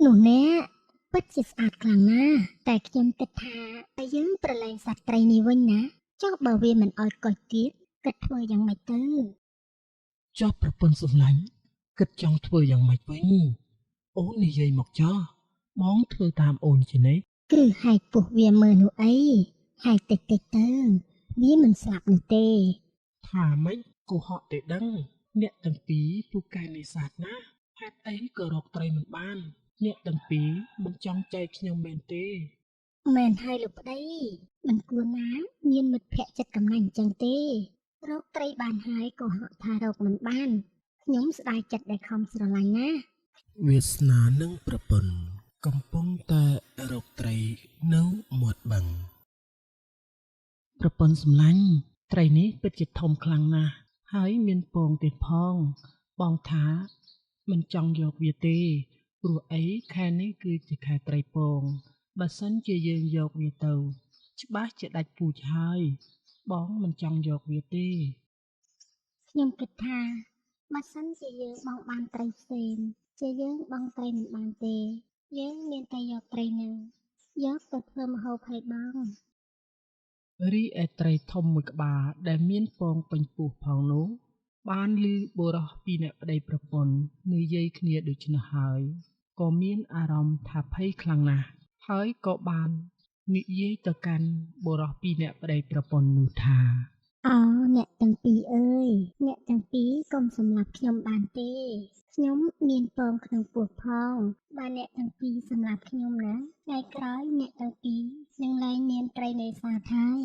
នោះអ្នកពិតជាស្អាតខ្លាំងណាស់តែខ្ញុំគិតថាតែយើងប្រឡែងសត្វត្រីនេះវិញណាចុះបើវាមិនអោយកុចទៀតគិតធ្វើយ៉ាងម៉េចទៅចុះប្រពន្ធសម្លាញ់គិតចង់ធ្វើយ៉ាងម៉េចវិញអូននិយាយមកចុះបងធ្វើតាមអូនជានិច្ចគឺហែកពោះវាមើលនោះអីហែកតិចតិចទៅវាមិនស្លាប់នោះទេថាម៉េចកុហកតែដឹងអ្នកទាំងពីរពូកែនេសាទណាហេតុអីក៏រកត្រីមិនបានអ្នកទាំងពីរមិនចង់ចែកខ្ញុំមែនទេមែនហើយលោកប្តីមិនគួរណាមានមិត្តភក្តិចិត្តកំណាញ់អញ្ចឹងទេរកត្រីបានហើយក៏ហក់ថារកមិនបានខ្ញុំស្ដាយចិត្តដែលខំស្រឡាញ់ណាវាសនានឹងប្រពន្ធកំពុងតែរកត្រីនៅមាត់បឹងប្រពន្ធសម្លាញ់ត្រីនេះពិតជាធំខ្លាំងណាស់ហើយមានពងទៀតផងបងថាមិនចង់យកវាទេព្រោះអីខែនេះគឺជាខែត្រីពងបើសិនជាយើងយកវាទៅច្បាស់ជាដាច់ពូជហើយបងមិនចង់យកវាទេខ្ញុំគិតថាបើសិនជាយើងបងបានត្រីផ្សេងជាយើងបងត្រីមិនបានទេយើងមានតែយកត្រីនឹងយកទៅធ្វើម្ហូបឲ្យបង រីឯត្រីធំមួយក្បាលដែលមានពងពេញពោះផងនោះបានឮបុរសពីរនាក់ប្តីប្រពន្ធនិយាយគ្នាដូច្នោះហើយក៏មានអារម្មណ៍ថាភ័យខ្លាំងណាស់ហើយក៏បាននិយាយទៅកាន់បុរសពីរនាក់ប្តីប្រពន្ធនោះថាអូអ្នកទាំងពីរអើយអ្នកទាំងពីរកុំសម្លាប់ខ្ញុំបានទេខ្ញុំមានពងក្នុងពោះផងបើអ្នកទាំងពីរសម្លាប់ខ្ញុំណាថ្ងៃក្រោយអ្នកទាំងពីរនឹងលែងមានត្រីនេសាទហើយ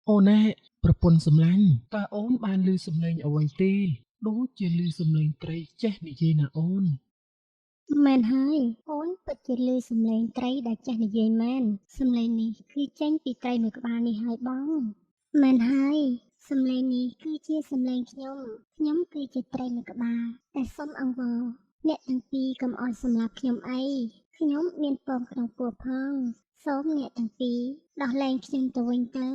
អូនឯងប្រពន្ធសម្លាញ់តើអូនបានឮសំឡេងអ្វីទេដូចជាឮសំឡេងត្រីចេះនិយាយណាអូនមែនហើយអូនពិតជាឮសំឡេងត្រីដែលចេះនិយាយមែនសំឡេងនេះគឺចេញពីត្រីមួយក្បាលនេះហើយបងមែនហើយសំឡេងនេះគឺជាសំឡេងខ្ញុំគឺជាត្រីមួយក្បាលតែសុំអង្វរអ្នកទាំងពីរកុំអោយសម្លាប់ខ្ញុំអីខ្ញុំមានពងក្នុងពោះផងសូមអ្នកទាំងពីរដោះលែងខ្ញុំទៅវិញទៅ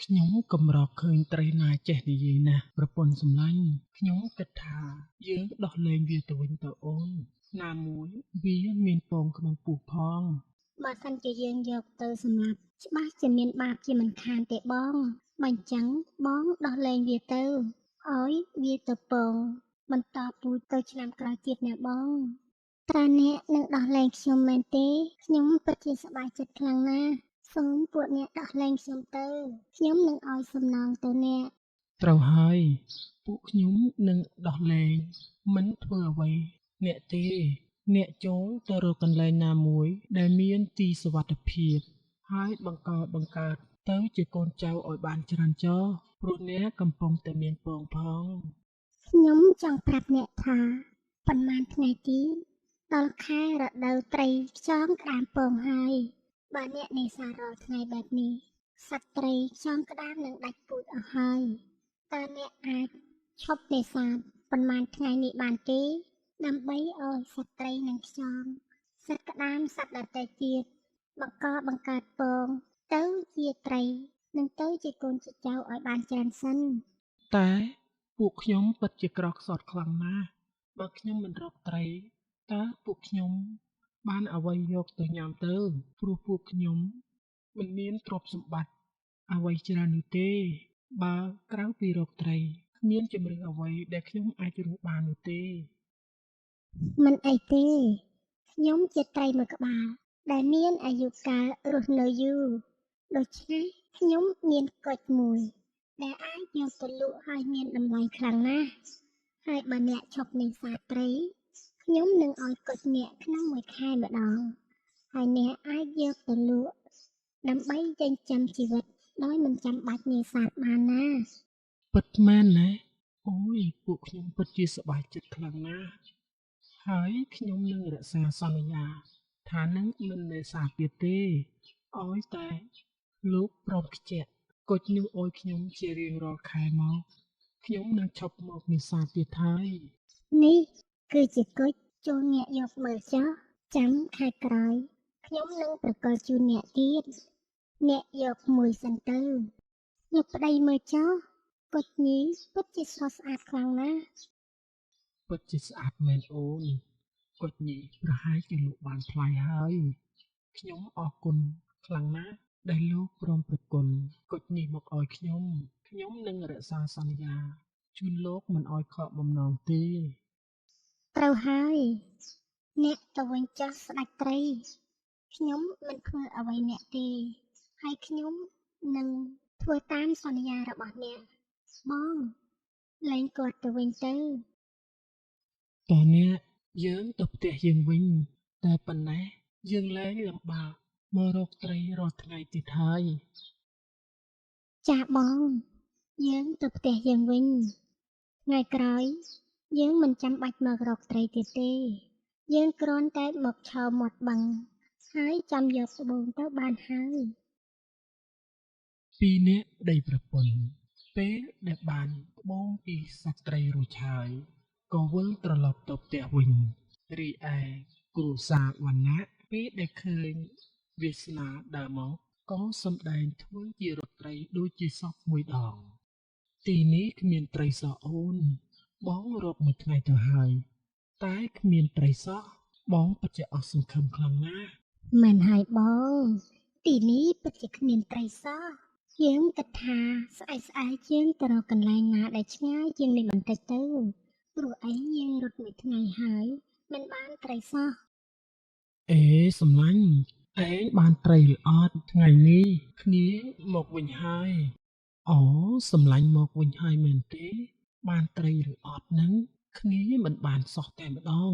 ខ្ញុំកម្រឃើញត្រីណាចេះនិយាយណាស់ប្រពន្ធសម្លាញ់ខ្ញុំគិតថាយើងដោះលែងវាទៅវិញទៅអូនណាមួយវាមានពងក្នុងពោះផងបើសិនជាយើងយកទៅសម្លាប់ច្បាស់ជាមានបាបជាមិនខានទេបងបើអញ្ចឹងបងដោះលែងវាទៅឲ្យវាទៅពងបន្តពូជទៅឆ្នាំក្រោយទៀតណាបងត្រាអ្នកនឹងដោះលែងខ្ញុំមែនទេខ្ញុំពិតជាសប្បាយចិត្តខ្លាំងណាស់សូមពួកអ្នកដោះលែងខ្ញុំទៅខ្ញុំនឹងឲ្យសំណងទៅអ្នកត្រូវហើយពួកខ្ញុំនឹងដោះលែងមិនធ្វើអ្វីអ្នកទេអ្នកចូលទៅរកកន្លែងណាមួយដែលមានទីសុវត្ថិភាពហើយបង្កើតទៅជាកូនចៅឲ្យបានច្រើនចោព្រោះអ្នកកំពុងតែមានពងផង ខ្ញុំចង់ប្រាប់អ្នកថាប៉ុន្មានថ្ងៃទៀតដល់ខែរដូវត្រីខ្យងក្តាមពងហើយបើអ្នកនេសាទរាល់ថ្ងៃបែបនេះសត្វត្រីខ្យងក្តាមនឹងដាច់ពូជអស់ហើយតើអ្នកអាចឈប់នេសាទប៉ុន្មានថ្ងៃនេះបានទេដើម្បីឲ្យសត្វត្រីនិងខ្យងសត្វក្តាមសត្វដទៃទៀតបង្កើតពងទៅជាត្រីនិងទៅជាកូនជាចៅឲ្យបានច្រើនសិនតែពួកខ្ញុំពិតជាក្រខ្សត់ខ្លាំងណាស់បើខ្ញុំមិនរកត្រីតើពួកខ្ញុំបានអ្វីយកទៅញ៉ាំទៅព្រោះពួកខ្ញុំមិនមានទ្រព្យសម្បត្តិអ្វីច្រើននោះទេបើក្រៅពីរកត្រីគ្មានជំរឿនអ្វីដែលខ្ញុំអាចរស់បាននោះទេមិនអីទេខ្ញុំជាត្រីមួយក្បាលដែលមានអាយុកាលរស់នៅយូរដូច្នេះខ្ញុំមានកុចមួយដែលអាចយកទៅលក់ឲ្យមានតម្លៃខ្លាំងណាស់ហើយបើអ្នកឈប់នេសាទត្រីខ្ញុំនឹងឲ្យកុចអ្នកក្នុងមួយខែម្ដងហើយអ្នកអាចយកទៅលក់ដើម្បីចិញ្ចឹមជីវិតដោយមិនចាំបាច់នេសាទបានណាពិតមែនណាអូយពួកខ្ញុំពិតជាសប្បាយចិត្តខ្លាំងណាស់ហើយខ្ញុំនឹងរក្សាសន្យាថានឹងមិននេសាទទៀតទេឲ្យតែលោកព្រមខ្ជាក់កុចនឹងអោយខ្ញុំជារៀងរាល់ខែមកខ្ញុំនឹងឈប់មកនេសាទទៀតហើយនេះគឺជាគុជចូលអ្នកយកមើលចុះចាំខែក្រោយខ្ញុំនឹងប្រកល់ជូនអ្នកទៀតអ្នកយកមួយសិនទៅអ្នកប្តីមើលចុះគុជនេះពិតជាស្រស់ស្អាតខ្លាំងណាស់ពិតជាស្អាតមែនអូន គុជនេះប្រហែលជាលោកបានថ្លៃហើយខ្ញុំអរគុណខ្លាំងណាស់ដែលលោកព្រមប្រគល់គុជនេះមកឲ្យខ្ញុំនឹងរក្សាសន្យាជូនលោកមិនឲ្យខកបំណងទេ ត្រូវហើយអ្នកទៅវិញចុះស្ដេចត្រីខ្ញុំមិនធ្វើអ្វីអ្នកទេហើយខ្ញុំនឹងធ្វើតាមសន្យារបស់អ្នកបងលែងគាត់ទៅវិញទៅ តើអ្នកយើងទៅផ្ទះយើងវិញតែប៉ុណ្ណេះយើងលែងលំបាកមករកត្រីរាល់ថ្ងៃទៀតហើយ ចាបងយើងទៅផ្ទះយើងវិញថ្ងៃក្រោយយើងមិនចាំបាច់មករកត្រីទៀតទេយើងគ្រាន់តែមកឈរមាត់បឹងហើយចាំយកស្បូនទៅបានហើយ ពីរនាក់ប្តីប្រពន្ធពេលដែលបានត្បូងពីសត្វត្រីរួចហើយក៏វិលត្រឡប់ទៅផ្ទះវិញរីឯគ្រួសារវណ្ណៈពេលដែលឃើញវាសនាដើរមកក៏សម្ដែងធ្វើជារត់ត្រីដូចជាសពមួយដងទីនេះគ្មានត្រីសោះអូនបងរកមួយថ្ងៃទៅហើយតែគ្មានត្រីសោះបងពិតជាអស់សង្ឃឹមខ្លាំងណាស់ មែនហើយបងទីនេះពិតជាគ្មានត្រីសោះយើងគិតថាស្អែកយើងទៅរកកន្លែងណាដែលឆ្ងាយជាងនេះបន្តិចទៅព្រោះអីយើងរត់មួយថ្ងៃហើយមិនបានត្រីសោះ អេសំឡាញ់ឯងបានត្រីឬអត់ថ្ងៃនេះគ្នាមកវិញហើយអូសំឡាញ់មកវិញហើយមែនទេបានត្រីឬអត់ហ្នឹងគ្នាមិនបានសោះតែម្ដង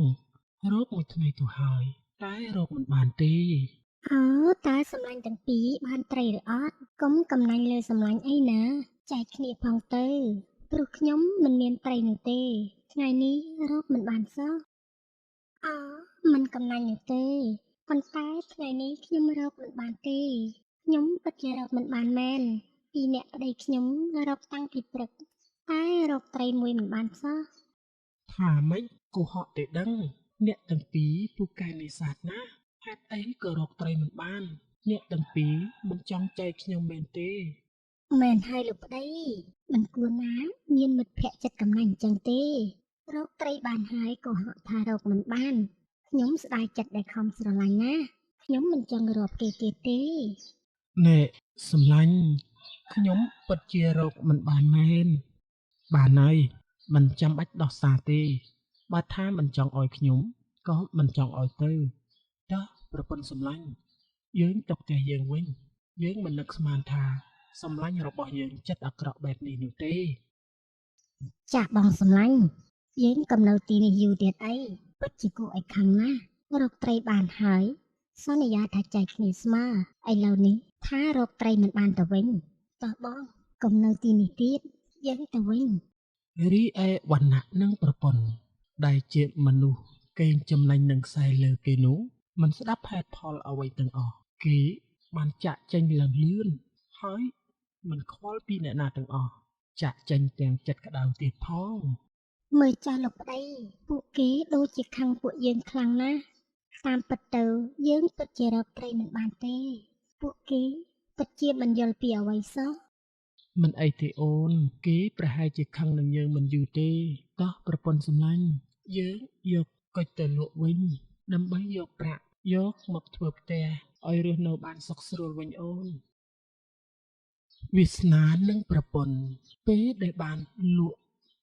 រកមួយថ្ងៃទៅហើយតែរកមិនបានទេ អូតើសម្លាញ់ទាំងពីរបានត្រីឬអត់កុំកំណាញ់លើសម្លាញ់អីណាចែកគ្នាផងទៅព្រោះខ្ញុំមិនមានត្រីនោះទេថ្ងៃនេះរកមិនបានសោះអូមិនកំណាញ់នោះទេប៉ុន្តែថ្ងៃនេះខ្ញុំរកមិនបានទេខ្ញុំពិតជារកមិនបានមែនពីអ្នកប្តីខ្ញុំរកតាំងពីព្រឹកតែរកត្រីមួយមិនបានសោះ ថាម៉េចកុហកទេដឹងអ្នកទាំងពីរពូកែនេសាទណាហេតុអីក៏រកត្រីមិនបានអ្នកទាំងពីរមិនចង់ចែកខ្ញុំមែនទេ មែនហើយលោកប្តីមិនគួរណាមានមិត្តភក្តិចិត្តកំណាញ់អញ្ចឹងទេរកត្រីបានហើយក៏ហៅថារកមិនបានខ្ញុំស្ដាយចិត្តដែលខំស្រឡាញ់ណាខ្ញុំមិនចង់រាប់គេទៀតទេ ណែសំឡាញ់ខ្ញុំពិតជារកមិនបានមែនបានហើយមិនចាំបាច់ដោះសារទេបើថាមិនចង់ឲ្យខ្ញុំក៏មិនចង់ឲ្យទៅចុះប្រពន្ធសំឡាញ់យើងទៅផ្ទះយើងវិញយើងមិននឹកស្មានថាសំឡាញ់របស់យើងចិត្តអាក្រក់បែបនេះនោះទេ ចាស់បងសម្លាញ់យើងកំនៅទីនេះយូរទៀតអីពិតជាគួរឲ្យខឹងណាស់រកត្រីបានហើយសន្យាថាចែកគ្នាស្មើឥឡូវនេះថារកត្រីមិនបានទៅវិញតោះបងកំនៅទីនេះទៀតយើងទៅវិញ រីឯវណ្ណៈនិងប្រពន្ធដែលជាមនុស្សកេងចំណេញនឹងខ្សែលើគេនោះមិនស្ដាប់ហេតុផលអ្វីទាំងអស់គេបានចាក់ចេញឡើងលឿនហើយមិនខ្វល់ពីអ្នកណាទាំងអស់ចាក់ចេញទាំងចិត្តក្តៅទៀតផង មើលចាស់លោកប្តីពួកគេដូចជាខឹងពួកយើងខ្លាំងណាស់តាមពិតទៅយើងពិតជារកត្រីមិនបានទេពួកគេពិតជាមិនយល់ពីអ្វីសោះ មិនអីទេអូនគេប្រហែលជាខឹងនឹងយើងមិនយូរទេតោះប្រពន្ធសម្លាញ់យើងយកគុជទៅលក់វិញដើម្បីយកប្រាក់យកមកធ្វើផ្ទះឲ្យរស់នៅបានសុខស្រួលវិញអូន វាសនានិងប្រពន្ធពេលដែលបានលក់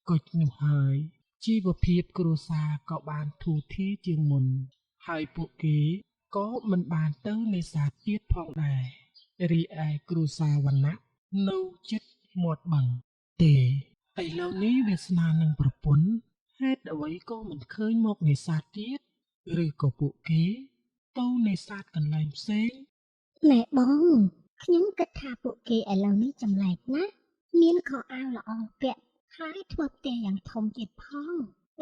គុជនោះហើយជីវភាពគ្រួសារក៏បានធូរធារជាងមុនហើយពួកគេក៏មិនបានទៅនេសាទទៀតផងដែររីឯគ្រួសារវណ្ណៈនៅជិតមាត់បឹងទេឥឡូវនេះវាសនានិងប្រពន្ធហេតុអ្វីក៏មិនឃើញមកនេសាទទៀតឬក៏ពួកគេទៅនេសាទកន្លែងផ្សេង ណែបងខ្ញុំគិតថាពួកគេឥឡូវនេះចម្លែកណាស់មានខោអាវល្អពាក់ហើយធ្វើផ្ទះយ៉ាងធំទៀតផង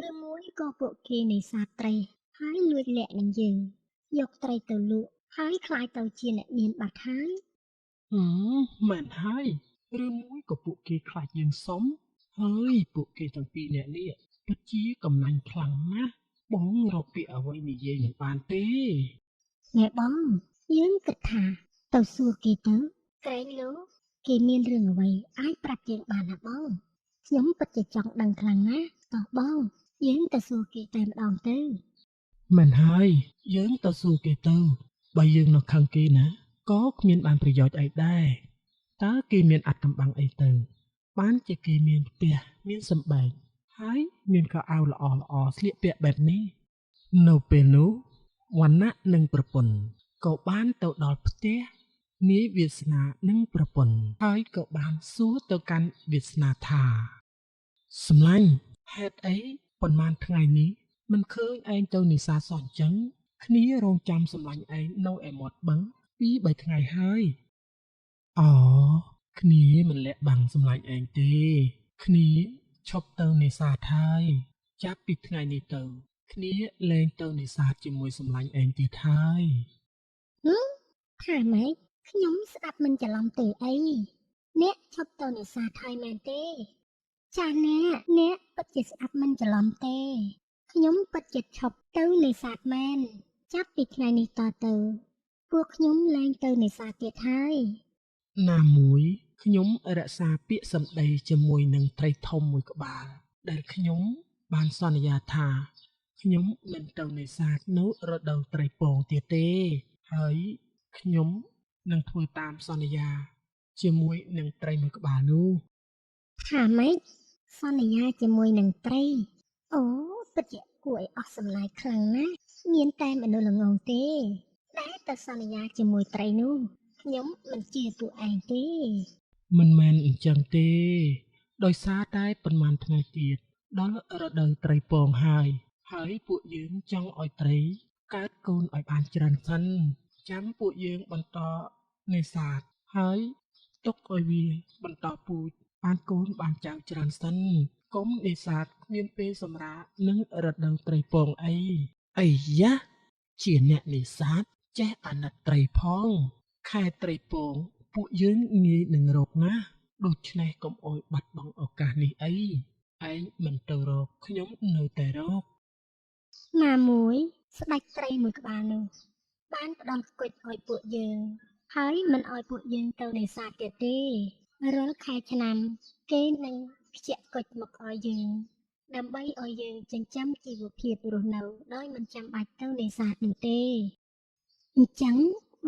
ឬមួយក៏ពួកគេនេសាទត្រីហើយលួចលាក់នឹងយើងយកត្រីទៅលក់ហើយខ្លាយទៅជាអ្នកមានបាត់ហើយ មែនហើយឬមួយក៏ពួកគេខ្លាចយើងសុំហើយពួកគេទាំងពីរនាក់នេះពិតជាកំណាញ់ខ្លាំងណាស់បងរកពាក្យអ្វីនិយាយមិនបានទេ ណែបងយើងគិតថាទៅសួរគេទៅក្រែងលោកគេមានរឿងអ្វីអាចប្រាប់យើងបានណាបងខ្ញុំពិតជាចង់ដឹងខ្លាំងណាស់តោះបងយើងទៅសួរគេតែម្ដងទៅ មិនហើយយើងទៅសួរគេទៅបើយើងនៅខាងគេណាក៏គ្មានបានប្រយោជន៍អីដែរតើគេមានអត្តកម្បាំងអីទៅបានជាគេមានផ្ទះមានសម្បែងហើយមានកៅអៅល្អល្អស្លៀកពាក់បែបនេះនៅពេលនោះវណ្ណៈនិងប្រពន្ធក៏បានទៅដល់ផ្ទះនាយវាសនានិងប្រពន្ធហើយក៏បានសួរទៅកាន់វាសនាថាសម្លាញ់ហេតុអីប៉ុន្មានថ្ងៃនេះមិនឃើញឯងទៅនេសាទសោះអញ្ចឹងគ្នារងចាំសម្លាញ់ឯងនៅឯមាត់បឹងពី3ថ្ងៃហើយអូគ្នាមិនលាក់បាំងសម្លាញ់ឯងទេគ្នាឈប់ទៅនេសាទហើយចាប់ពីថ្ងៃនេះទៅគ្នាលែងទៅនេសាទជាមួយសម្លាញ់ឯងទៀតហើយ ថាម៉េចខ្ញុំស្ដាប់មិនច្រឡំទេអីអ្នកឈប់ទៅនេសាទហើយមែនទេចាអ្នកពិតជាស្ដាប់មិនច្រឡំទេខ្ញុំពិតជាឈប់ទៅនេសាទមែនចាប់ពីថ្ងៃនេះតទៅពួកខ្ញុំលែងទៅនេសាទទៀតហើយណាមួយខ្ញុំរក្សាពាក្យសម្ដីជាមួយនឹងត្រីធំមួយក្បាលដែលខ្ញុំបានសន្យាថាខ្ញុំមិនទៅនេសាទនៅរដូវត្រីពងទៀតទេហើយខ្ញុំនឹងធ្វើតាមសន្យាជាមួយនឹងត្រីមួយក្បាលនោះថាម៉េចសន្យាជាមួយនឹងត្រីអូពិតជាគួរឲ្យអស់សម្លាយខ្លាំងណាស់មានតែមនុស្សល្ងងទេដែលទៅសន្យាជាមួយត្រីនោះខ្ញុំមិនជឿពួកឯងទេមិនមែនអញ្ចឹងទេដោយសារតែប៉ុន្មានថ្ងៃទៀតដល់រដូវត្រីពងហើយពួកយើងចង់ឲ្យត្រីកើតកូនឲ្យបានច្រើនសិនចាំពួកយើងបន្តនេសាទហើយទុកឲ្យវាបន្តពូជបានកូនបានចៅច្រើនសិនកុំនេសាទគ្មានពេលសម្រាកនឹងរដូវត្រីពងអីយ៉ាជាអ្នកនេសាទចេះអាណិតត្រីផងខែត្រីពងពួកយើងងាយនឹងរកណាដូច្នេះកុំអោយបាត់បង់ឱកាសនេះអីឯងមិនទៅរកខ្ញុំនៅតែរកណាមួយស្ដេចត្រីមួយក្បាលនោះបានផ្ដល់គុជឲ្យពួកយើងហើយមិនឲ្យពួកយើងទៅនេសាទទៀតទេរាល់ខែឆ្នាំគេនឹងខ្ជាក់គុជមកឲ្យយើងដើម្បីឲ្យយើងចិញ្ចឹមជីវភាពរស់នៅដោយមិនចាំបាច់ទៅនេសាទនោះទេអញ្ចឹង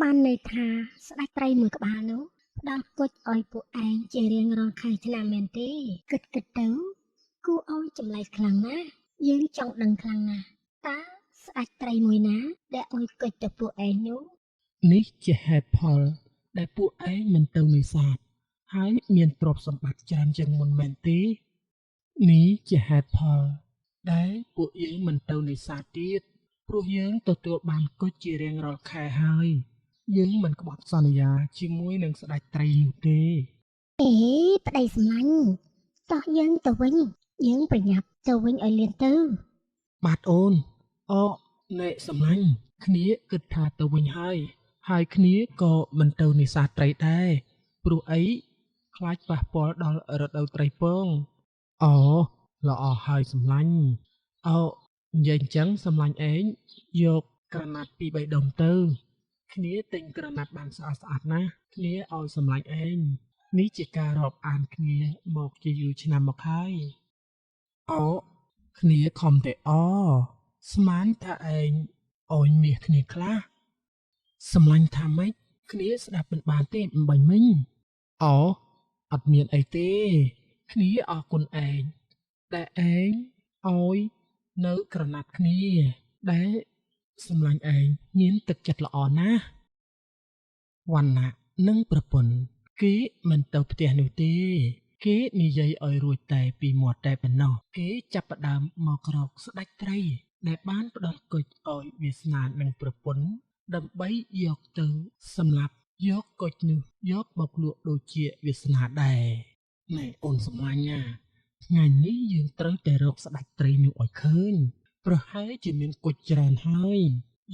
បានន័យថាស្ដេចត្រីមួយក្បាលនោះផ្ដល់គុជឲ្យពួកឯងជារៀងរាល់ខែឆ្នាំមែនទេគិតទៅគួរឲ្យចម្លែកខ្លាំងណាស់យើងចង់ដឹងខ្លាំងណាស់តើស្ដេចត្រីមួយណាដែលឲ្យគុជទៅពួកឯងនោះនេះជាហេតុផលដែលពួកឯងមិនទៅនេសាទហើយមានទ្រព្យសម្បត្តិច្រើនជាងមុនមែនទេនេះជាហេតុផលដែលពួកយើងមិនទៅនេសាទទៀតព្រោះយើងទទួលបានគុជជារៀងរាល់ខែហើយយើងមិនក្បត់សន្យាជាមួយនឹងស្ដេចត្រីនោះទេប្តីសម្លាញ់តោះយើងទៅវិញយើងប្រញាប់ទៅវិញឲ្យលឿនទៅបាទអូនអ្នកសម្លាញ់គ្នាគិតថាទៅវិញហើយគ្នាក៏មិនទៅនេសាទត្រីដែរព្រោះអីខ្លាចប៉ះពាល់ដល់រដូវត្រីពងល្អហើយសម្លាញ់និយាយអញ្ចឹងសម្លាញ់ឯងយកក្រណាត់ពី3ដុំទៅគ្នាទិញក្រណាត់បានស្អាតណាស់គ្នាឲ្យសម្លាញ់ឯងនេះជាការរាប់អានគ្នាមកជាយូរឆ្នាំមកហើយគ្នាខំតែស្មានថាឯងអោយមាសគ្នាខ្លះសម្លាញ់ថាម៉េចគ្នាស្ដាប់មិនបានទេអំបញ្ញមិញអត់មានអីទេគ្នាអរគុណឯងដែលឯងអោយនៅក្រណាត់គ្នាដែលសម្លាញ់ឯងមានទឹកចិត្តល្អណាស់វណ្ណៈនិងប្រពន្ធគេមិនទៅផ្ទះនោះទេគេនិយាយឲ្យរួចតែពីមាត់តែប៉ុណ្ណោះគេចាប់ផ្ដើមមករកស្ដេចត្រីដែលបានផ្ដល់គុជឲ្យវាសនានិងប្រពន្ធដើម្បីយកទៅសម្លាប់យកគុជនោះយកមកលក់ដូចជាវាសនាដែរណែអូនសម្លាញ់ណាថ្ងៃនេះយើងត្រូវតែរកស្ដេចត្រីនោះឲ្យឃើញប្រហែលជាមានគុជច្រើនហើយ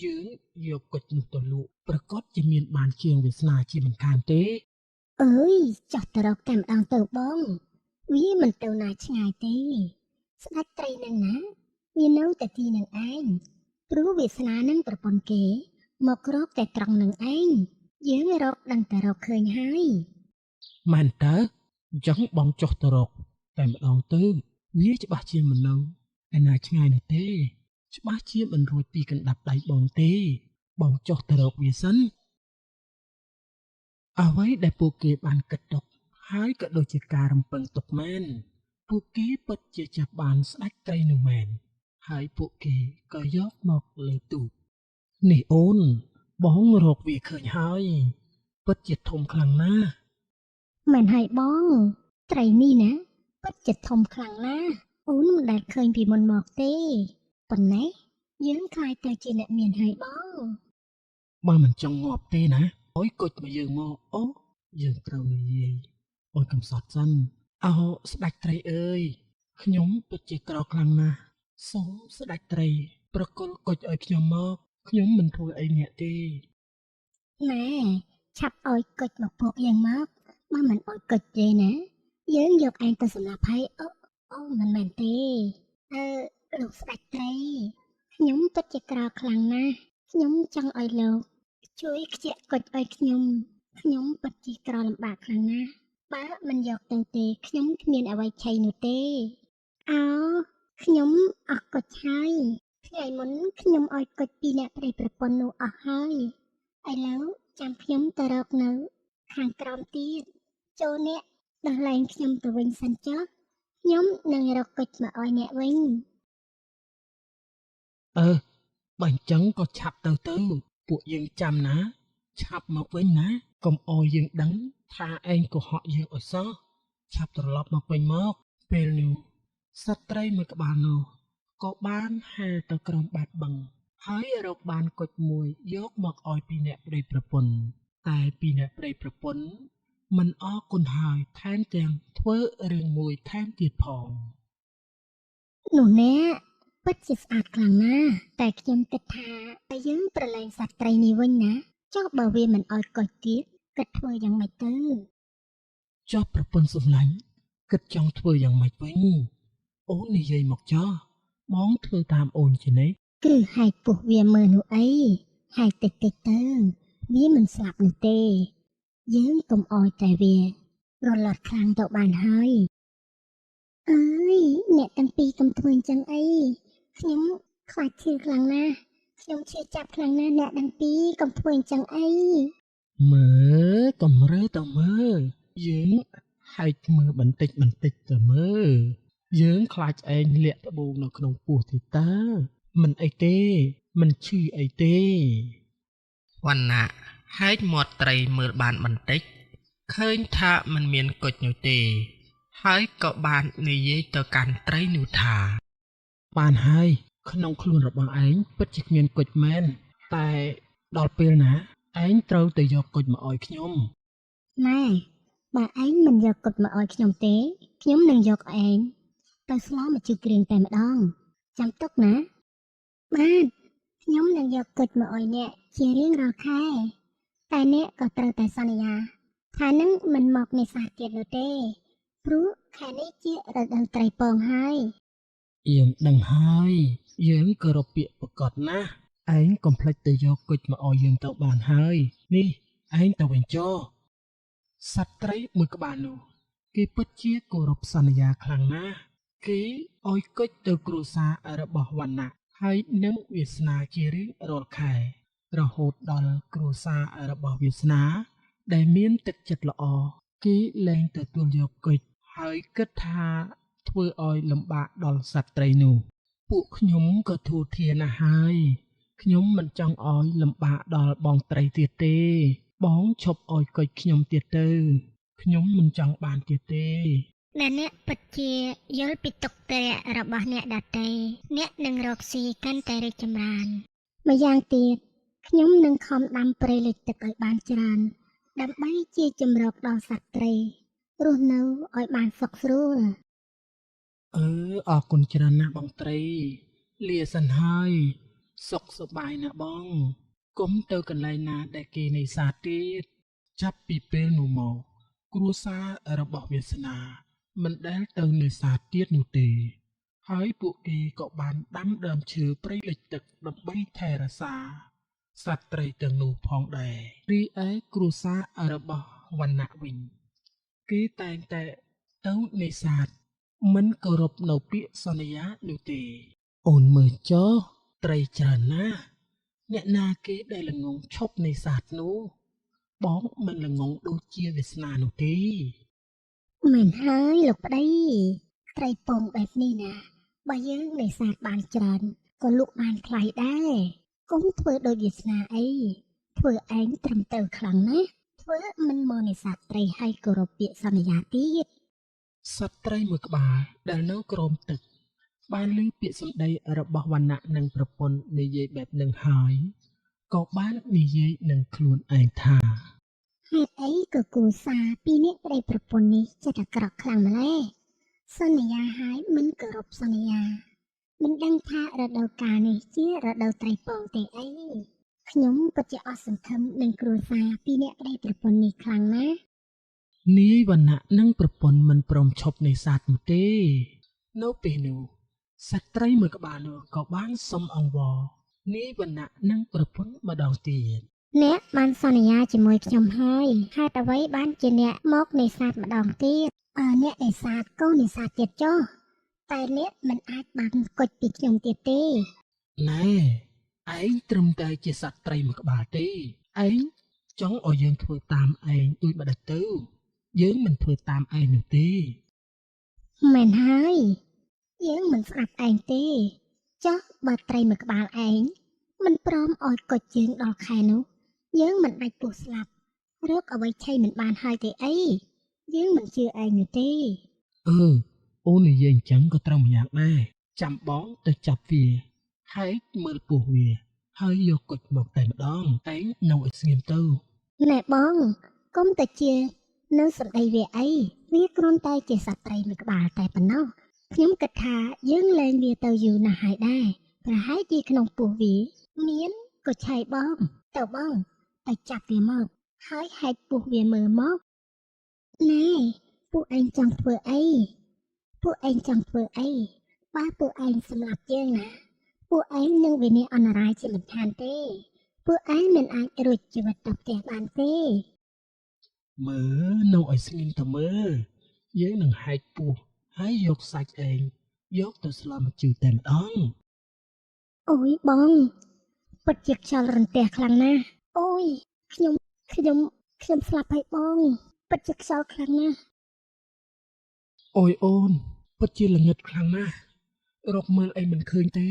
យើងយកគុជនោះទៅលក់ប្រកាសជាមានបានជាងវាសនាជាមិនខានទេអើយចោះទៅរកតែម្ដងទៅបងវាមិនទៅណាឆ្ងាយទេស្ដេចត្រីនឹងណាវានៅតែទីនឹងឯងព្រោះវាសនានឹងប្រពន្ធគេមករកតែត្រង់នឹងឯងយើងរកដឹងតែរកឃើញហើយមែនតើអញ្ចឹងបងចុះទៅរកតែម្ដងទៅវាច្បាស់ជាមិននៅឯណាឆ្ងាយនោះទេ ច្បាស់ជាមិនរួចពីកណ្ដាប់ដៃបងទេបងចុះទៅរកវាសិនអ្វីដែលពួកគេបានគិតទុកហើយក៏ដូចជាការរំពឹងទុកមែនពួកគេពិតជាចាប់បានស្ដេចត្រីនោះមែនហើយពួកគេក៏យកមកលើទូកនេះអូនបងរកវាឃើញហើយពិតជាធំខ្លាំងណាស់ មែនហើយបងត្រីនេះណាពិតជាធំខ្លាំងណាស់អូនមិនដែលឃើញពីមុនមកទេប៉ុន្តែយើងខ្លាចទៅជាអ្នកមានហើយបង បើមិនចង់ងាប់ទេណាអុយគុជមកយើងមកអូយើងត្រូវនិយាយអូនកំសត់សិនអោស្ដេចត្រីអើយខ្ញុំពិតជាក្រខ្លាំងណាស់សូមស្ដេចត្រីប្រគល់គុជឲ្យខ្ញុំមកខ្ញុំមិនធ្វើអីអ្នកទេ ណែឆាប់អោយគុជមកពួកយើងមកបើមិនអោយគុជទេណាយើងយកឯងទៅសម្លាប់ហើយអូមិនមែនទេលោកស្ដេចត្រីខ្ញុំពិតជាក្រខ្លាំងណាស់ខ្ញុំចង់អោយលោកជួយខ្ជាក់គុជឲ្យខ្ញុំពិតជាក្រលំបាកខ្លាំងណាស់បើមិនយកទៅទេខ្ញុំគ្មានអ្វីឆៃនោះទេអោខ្ញុំអស់គុជហើយថ្ងៃមុនខ្ញុំអោយគុជពីអ្នកប្តីប្រពន្ធនោះអស់ហើយឥឡូវចាំខ្ញុំទៅរកនៅខាងក្រោមទៀតចូលអ្នកដោះលែងខ្ញុំទៅវិញសិនចុះខ្ញុំនឹងរកគុជមកឲ្យអ្នកវិញបើអញ្ចឹងក៏ឆាប់ទៅពួកយើងចាំណាឆាប់មកវិញណាកុំអោយយើងដឹងថាឯងកុហកយើងឲ្យសោះឆាប់ត្រឡប់មកវិញមកពេលនោះសត្វត្រីមួយក្បាលនោះក៏បានហែលទៅក្រោមបាតបឹងហើយរកបានគុជមួយយកមកឲ្យពីអ្នកប្តីប្រពន្ធតែពីអ្នកប្តីប្រពន្ធមិនអរគុណហើយថែមទាំងធ្វើរឿងមួយថែមទៀតផងនោះអ្នកពិតជាស្អាតខ្លាំងណាស់តែខ្ញុំគិតថាតែយើងប្រឡែងសត្វត្រីនេះវិញណាចុះបើវាមិនអោយកុជទៀតគិតធ្វើយ៉ាងម៉េចទៅចុះប្រពន្ធសំឡាញ់គិតចង់ធ្វើយ៉ាងម៉េចវិញអូននិយាយមកចុះបងធ្វើតាមអូនជានិច្ចគឺហែកពោះវាមើលនោះអីហែកតិចទៅវាមិនស្លាប់នោះទេយើងកុំអោយតែវារលត់ខ្លាំងទៅបានហើយអើយអ្នកទាំងពីរកុំធ្វើអញ្ចឹងអីខ្ញុំខ្លាចឈឺខ្លាំងណាស់ខ្ញុំឈឺចាប់ខ្លាំងណាស់អ្នកទាំងពីរកុំធ្វើអញ្ចឹងអីមើលកំរើទៅមើលយើងហែកមើលបន្តិចទៅមើលយើងខ្លាចឯងលាក់ត្បូងនៅក្នុងពោះទេតើមិនអីទេមិនឈឺអីទេវណ្ណៈហែកមាត់ត្រីមើលបានបន្តិចឃើញថាមិនមានគុជនោះទេហើយក៏បាននិយាយទៅកាន់ត្រីនោះថាបានហើយក្នុងខ្លួនរបស់ឯងពិតជាគ្មានគុជមែនតែដល់ពេលណាឯងត្រូវទៅយកគុជមកឲ្យខ្ញុំណែបើឯងមិនយកគុជមកឲ្យខ្ញុំទេខ្ញុំនឹងយកឯងទៅស្លមកជឿគ្រឿងតែម្ដងចាំទុកណាបាទខ្ញុំនឹងយកគុជមកឲ្យអ្នកជារៀងរាល់ខែតែអ្នកក៏ត្រូវតែសន្យាថានឹងមិនមកនេសាទទៀតនោះទេព្រោះខែនេះជារដូវត្រីពងហើយយើងដឹងហើយយើងគោរពពាក្យប្រកាសណាស់ឯងកុំភ្លេចទៅយកគុជមកឲ្យយើងទៅបានហើយនេះឯងទៅវិញចុះសត្វត្រីមួយក្បាលនោះគេពិតជាគោរពសន្យាខ្លាំងណាស់គេឲ្យគុជទៅគ្រួសាររបស់វណ្ណៈហើយនឹងវាសនាជារៀងរាល់ខែរហូតដល់គ្រួសាររបស់វាសនាដែលមានទឹកចិត្តល្អគេលែងទទួលយកគុជហើយគិតថាធ្វើឲ្យលំបាកដល់សត្វត្រីនោះពួកខ្ញុំក៏ធូរធារណាស់ហើយខ្ញុំមិនចង់ឲ្យលំបាកដល់បងត្រីទៀតទេបងឈប់ឲ្យគុជខ្ញុំទៀតទៅខ្ញុំមិនចង់បានទៀតទេដែលអ្នកពិតជាយល់ពីទុក្ខទរៈរបស់អ្នកដទៃអ្នកនឹងរកស៊ីកាន់តែរីកចម្រើនម្យ៉ាងទៀតខ្ញុំនឹងខំដាំព្រៃលិចទឹកឲ្យបានច្រើនដើម្បីជាជំរកដល់សត្វត្រីរស់នៅឲ្យបានសុខស្រួលអរគុណច្រើនណាស់បងត្រីលាសិនហើយសុខសប្បាយណាស់បងកុំទៅកន្លែងណាដែលគេនេសាទទៀតចាប់ពីពេលនោះមកគ្រួសាររបស់វាសនាមិនដែលទៅនេសាទទៀតនោះទេហើយពួកគេក៏បានដាំដើមឈើព្រៃលិចទឹកដើម្បីថែរក្សាសត្វត្រីទាំងនោះផងដែររីឯគ្រួសាររបស់វណ្ណៈវិញគេតែងតែទៅនេសាទមិនគោរពនៅពាក្យសន្យានោះទេអូនមើលចុះ ត្រីច្រើនណាស់អ្នកណាគេដែលល្ងងឈប់នេសាទនោះបងមិនល្ងងដូចជាវាសនានោះទេ មែនហើយលោកប្តីត្រីពងបែបនេះណាបើយើងនេសាទបានច្រើនក៏លក់បានថ្លៃដែរកុំធ្វើដូចវាសនាអីធ្វើឯងត្រឹមត្រូវខ្លាំងណាស់ធ្វើមិនមកនេសាទត្រីឲ្យគោរពពាក្យសន្យាទៀត សត្វត្រីមួយក្បាលដែលនៅក្រោមទឹកបានឮពាក្យសម្ដីរបស់វណ្ណៈនិងប្រពន្ធនិយាយបែបនឹងហើយក៏បាននិយាយនឹងខ្លួនឯងថា ហេតុអីក៏គូសាពីរនាក់ប្តីប្រពន្ធនេះចិត្តអាក្រក់ខ្លាំងម្ល៉េះសន្យាហើយមិនគោរពសន្យាមិនដឹងថារដូវកាលនេះជារដូវត្រីពងទេអីខ្ញុំពិតជាអស់សង្ឃឹមនឹងគ្រួសារពីរនាក់ប្តីប្រពន្ធនេះខ្លាំងណាស់ នាយវណ្ណៈនិងប្រពន្ធមិនព្រមឈប់នេសាទនោះទេនៅពេលនោះសត្វត្រីមួយក្បាលនោះក៏បានសុំអង្វរនាយវណ្ណៈនិងប្រពន្ធម្ដងទៀត អ្នកបានសន្យាជាមួយខ្ញុំហើយហេតុអ្វីបានជាអ្នកមកនេសាទម្ដងទៀតអ្នកនេសាទក៏នេសាទទៀតចុះតែអ្នកមិនអាចបានគុជពីខ្ញុំទៀតទេ ណែឯងត្រឹមតែជាសត្វត្រីមួយក្បាលទេឯងចង់ឲ្យយើងធ្វើតាមឯងដូចម្ដេចទៅយើងមិនធ្វើតាមឯងនោះទេ មែនហើយយើងមិនស្ដាប់ឯងទេចុះបើត្រីមួយក្បាលឯងមិនព្រមឲ្យគុជយើងដល់ខែនោះយើងមិនអាចពោះស្លាប់រកអ្វីឆៃមិនបានហើយទេអីយើងមិនជឿឯងនោះទេ អូននិយាយអញ្ចឹងក៏ត្រូវម្យ៉ាងដែរចាំបងទៅចាប់វាហើយមើលពោះវាហើយយកគុជមកតែម្ដងឯងនៅឲ្យស្ងៀមទៅ ណែបងកុំតែជានៅសម្ដីវាអីវាគ្រាន់តែជាសត្វត្រីមួយក្បាលតែប៉ុណ្ណោះខ្ញុំគិតថាយើងលែងវាទៅយូរណាស់ហើយដែរប្រហែលជាក្នុងពោះវាមានក៏ឆៃបងទៅបងទៅចាប់វាមកហើយហែកពោះវាមើលមកណែពួកឯងចង់ធ្វើអីពួកឯងចង់ធ្វើអីបើពួកឯងសម្លាប់យើងណាពួកឯងនឹងវិនិច្ឆ័យអន្តរាយជាមិនខានទេពួកឯងមិនអាចរួចជីវិតទៅផ្ទះបានទេ មើលនៅឲ្យស្ងៀមទៅមើលយើងនឹងហែកពោះហើយយកសាច់ឯងយកទៅស្លម្ជូរតែម្ដង អូយបងពិតជាខ្យល់រន្ទះខ្លាំងណាស់អូយខ្ញុំស្លាប់ហើយបងពិតជាខ្យល់ខ្លាំងណាស់ អូយអូនពិតជាល្ងឹតខ្លាំងណាស់រកមើលអីមិនឃើញទេ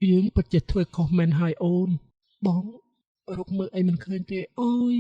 យើងពិតជាធ្វើខុសមែនហើយអូនបងរកមើលអីមិនឃើញទេអូយ